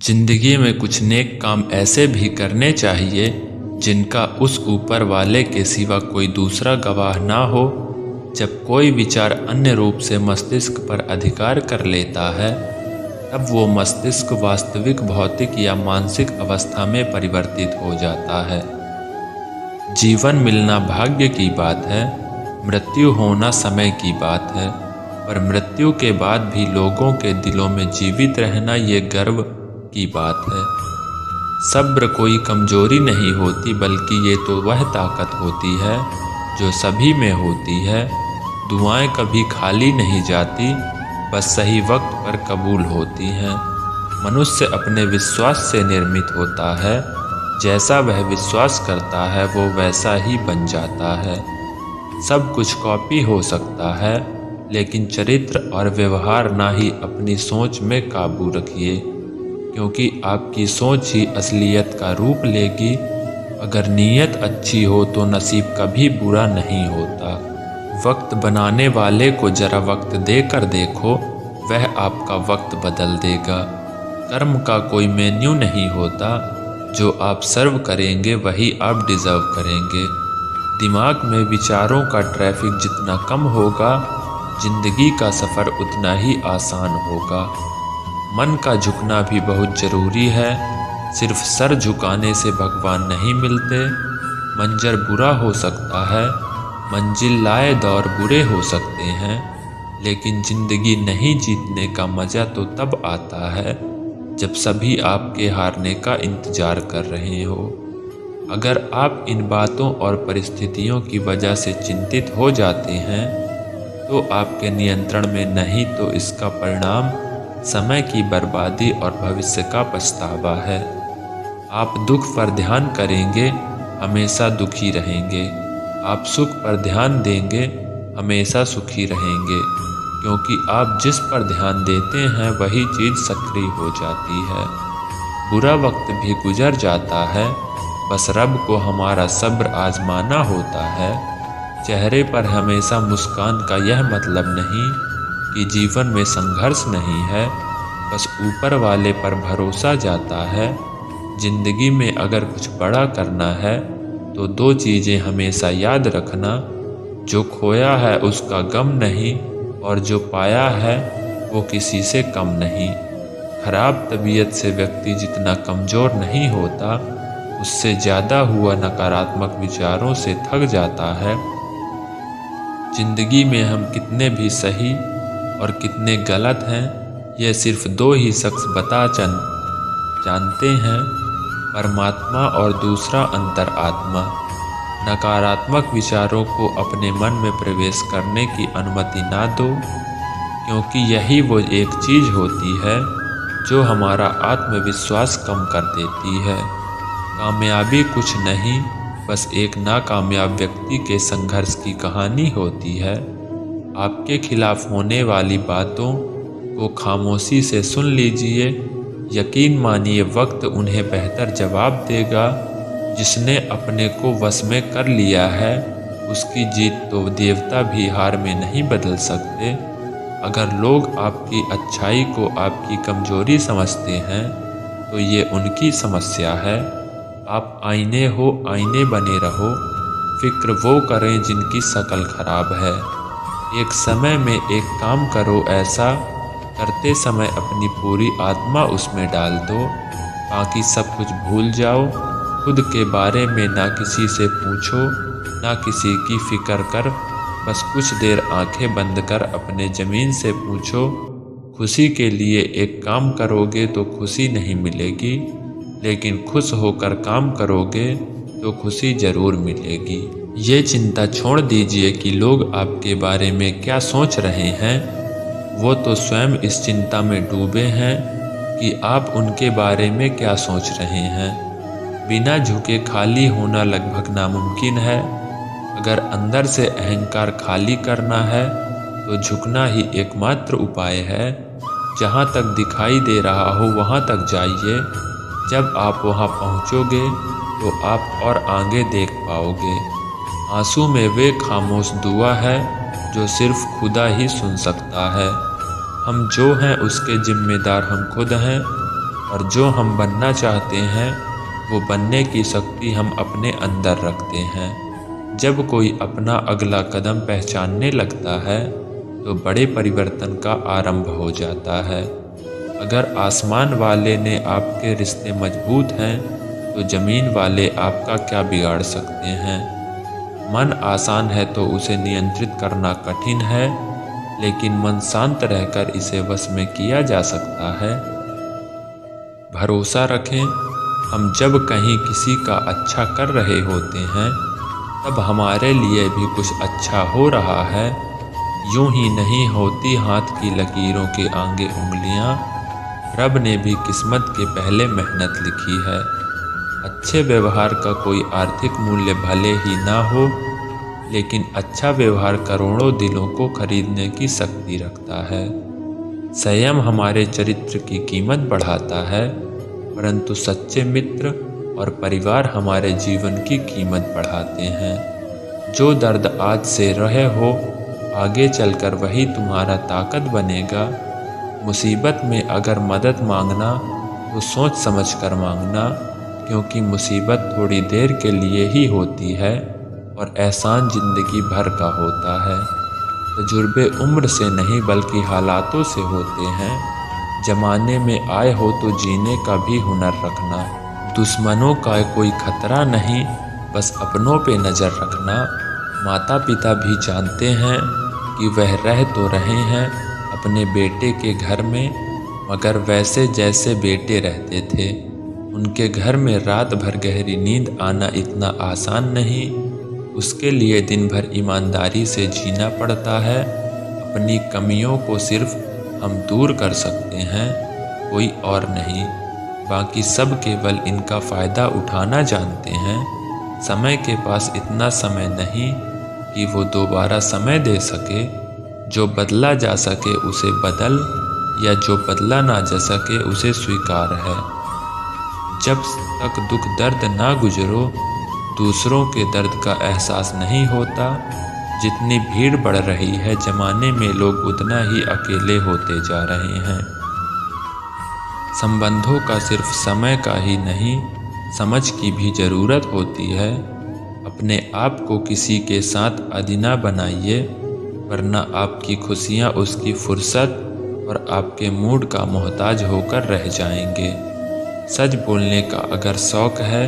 जिंदगी में कुछ नेक काम ऐसे भी करने चाहिए जिनका उस ऊपर वाले के सिवा कोई दूसरा गवाह ना हो। जब कोई विचार अन्य रूप से मस्तिष्क पर अधिकार कर लेता है, तब वो मस्तिष्क वास्तविक भौतिक या मानसिक अवस्था में परिवर्तित हो जाता है। जीवन मिलना भाग्य की बात है, मृत्यु होना समय की बात है, पर मृत्यु के बाद भी लोगों के दिलों में जीवित रहना ये गर्व की बात है। सब्र कोई कमजोरी नहीं होती, बल्कि ये तो वह ताकत होती है जो सभी में होती है। दुआएं कभी खाली नहीं जाती, बस सही वक्त पर कबूल होती हैं। मनुष्य अपने विश्वास से निर्मित होता है, जैसा वह विश्वास करता है वो वैसा ही बन जाता है। सब कुछ कॉपी हो सकता है, लेकिन चरित्र और व्यवहार ना ही अपनी सोच में काबू रखिए, क्योंकि आपकी सोच ही असलियत का रूप लेगी। अगर नीयत अच्छी हो तो नसीब कभी बुरा नहीं होता। वक्त बनाने वाले को जरा वक्त देकर देखो, वह आपका वक्त बदल देगा। कर्म का कोई मेन्यू नहीं होता, जो आप सर्व करेंगे वही आप डिज़र्व करेंगे। दिमाग में विचारों का ट्रैफिक जितना कम होगा, जिंदगी का सफ़र उतना ही आसान होगा। मन का झुकना भी बहुत ज़रूरी है, सिर्फ सर झुकाने से भगवान नहीं मिलते। मंजर बुरा हो सकता है, मंजिल लाए दौर बुरे हो सकते हैं, लेकिन ज़िंदगी नहीं जीतने का मज़ा तो तब आता है जब सभी आपके हारने का इंतज़ार कर रहे हो। अगर आप इन बातों और परिस्थितियों की वजह से चिंतित हो जाते हैं, तो आपके नियंत्रण में नहीं, तो इसका परिणाम समय की बर्बादी और भविष्य का पछतावा है। आप दुख पर ध्यान करेंगे, हमेशा दुखी रहेंगे। आप सुख पर ध्यान देंगे, हमेशा सुखी रहेंगे, क्योंकि आप जिस पर ध्यान देते हैं वही चीज़ सक्रिय हो जाती है। बुरा वक्त भी गुजर जाता है, बस रब को हमारा सब्र आजमाना होता है। चेहरे पर हमेशा मुस्कान का यह मतलब नहीं कि जीवन में संघर्ष नहीं है, बस ऊपर वाले पर भरोसा जाता है। जिंदगी में अगर कुछ बड़ा करना है तो दो चीज़ें हमेशा याद रखना, जो खोया है उसका गम नहीं, और जो पाया है वो किसी से कम नहीं। खराब तबीयत से व्यक्ति जितना कमज़ोर नहीं होता, उससे ज़्यादा हुआ नकारात्मक विचारों से थक जाता है। जिंदगी में हम कितने भी सही और कितने गलत हैं, यह सिर्फ दो ही शख्स जानते हैं, परमात्मा और दूसरा अंतरात्मा। नकारात्मक विचारों को अपने मन में प्रवेश करने की अनुमति ना दो, क्योंकि यही वो एक चीज़ होती है जो हमारा आत्मविश्वास कम कर देती है। कामयाबी कुछ नहीं, बस एक नाकामयाब व्यक्ति के संघर्ष की कहानी होती है। आपके खिलाफ होने वाली बातों को खामोशी से सुन लीजिए। यकीन मानिए, वक्त उन्हें बेहतर जवाब देगा। जिसने अपने को वश में कर लिया है, उसकी जीत तो देवता भी हार में नहीं बदल सकते। अगर लोग आपकी अच्छाई को आपकी कमजोरी समझते हैं, तो ये उनकी समस्या है। आप आईने हो, आईने बने रहो। फिक्र वो करें जिनकी शक्ल खराब है। एक समय में एक काम करो ऐसा, करते समय अपनी पूरी आत्मा उसमें डाल दो, बाकी सब कुछ भूल जाओ। खुद के बारे में ना किसी से पूछो, ना किसी की फिक्र कर। बस कुछ देर आंखें बंद कर अपने ज़मीन से पूछो, खुशी के लिए एक काम करोगे तो खुशी नहीं मिलेगी, लेकिन खुश होकर काम करोगे तो खुशी ज़रूर मिलेगी। ये चिंता छोड़ दीजिए कि लोग आपके बारे में क्या सोच रहे हैं। वो तो स्वयं इस चिंता में डूबे हैं कि आप उनके बारे में क्या सोच रहे हैं। बिना झुके खाली होना लगभग नामुमकिन है। अगर अंदर से अहंकार खाली करना है, तो झुकना ही एकमात्र उपाय है। जहाँ तक दिखाई दे रहा हो वहाँ तक जाइए। जब आप वहाँ पहुँचोगे तो आप और आगे देख पाओगे। आंसू में वे खामोश दुआ है जो सिर्फ खुदा ही सुन सकता है। हम जो हैं उसके जिम्मेदार हम खुद हैं, और जो हम बनना चाहते हैं वो बनने की शक्ति हम अपने अंदर रखते हैं। जब कोई अपना अगला कदम पहचानने लगता है तो बड़े परिवर्तन का आरंभ हो जाता है। अगर आसमान वाले ने आपके रिश्ते मजबूत हैं तो ज़मीन वाले आपका क्या बिगाड़ सकते हैं। मन आसान है तो उसे नियंत्रित करना कठिन है, लेकिन मन शांत रहकर इसे वश में किया जा सकता है। भरोसा रखें, हम जब कहीं किसी का अच्छा कर रहे होते हैं तब हमारे लिए भी कुछ अच्छा हो रहा है। यूं ही नहीं होती हाथ की लकीरों के आगे उंगलियां, रब ने भी किस्मत के पहले मेहनत लिखी है। अच्छे व्यवहार का कोई आर्थिक मूल्य भले ही ना हो, लेकिन अच्छा व्यवहार करोड़ों दिलों को खरीदने की शक्ति रखता है। संयम हमारे चरित्र की कीमत बढ़ाता है, परंतु सच्चे मित्र और परिवार हमारे जीवन की कीमत बढ़ाते हैं। जो दर्द आज से रहे हो, आगे चलकर वही तुम्हारा ताकत बनेगा। मुसीबत में अगर मदद मांगना तो सोच समझ कर मांगना, क्योंकि मुसीबत थोड़ी देर के लिए ही होती है और एहसान ज़िंदगी भर का होता है। तजुर्बे उम्र से नहीं बल्कि हालातों से होते हैं। जमाने में आए हो तो जीने का भी हुनर रखना। दुश्मनों का कोई खतरा नहीं, बस अपनों पे नज़र रखना। माता पिता भी जानते हैं कि वह रह तो रहे हैं अपने बेटे के घर में, मगर वैसे जैसे बेटे रहते थे। उनके घर में रात भर गहरी नींद आना इतना आसान नहीं। उसके लिए दिन भर ईमानदारी से जीना पड़ता है। अपनी कमियों को सिर्फ हम दूर कर सकते हैं, कोई और नहीं। बाकी सब केवल इनका फ़ायदा उठाना जानते हैं। समय के पास इतना समय नहीं कि वो दोबारा समय दे सके। जो बदला जा सके उसे बदल, या जो बदला ना जा सके उसे स्वीकार है। जब तक दुख दर्द ना गुजरो, दूसरों के दर्द का एहसास नहीं होता। जितनी भीड़ बढ़ रही है ज़माने में, लोग उतना ही अकेले होते जा रहे हैं। संबंधों का सिर्फ समय का ही नहीं, समझ की भी ज़रूरत होती है। अपने आप को किसी के साथ आदी ना बनाइए, वरना आपकी खुशियाँ उसकी फुर्सत और आपके मूड का मोहताज होकर रह जाएंगे। सच बोलने का अगर शौक़ है,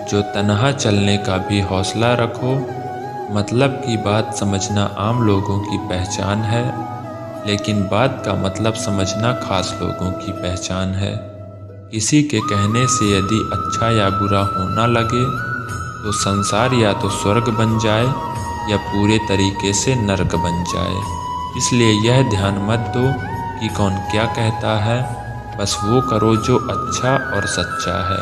जो तन्हा चलने का भी हौसला रखो। मतलब की बात समझना आम लोगों की पहचान है, लेकिन बात का मतलब समझना खास लोगों की पहचान है। किसी के कहने से यदि अच्छा या बुरा होना लगे तो संसार या तो स्वर्ग बन जाए या पूरे तरीके से नर्क बन जाए। इसलिए यह ध्यान मत दो कि कौन क्या कहता है, बस वो करो जो अच्छा और सच्चा है।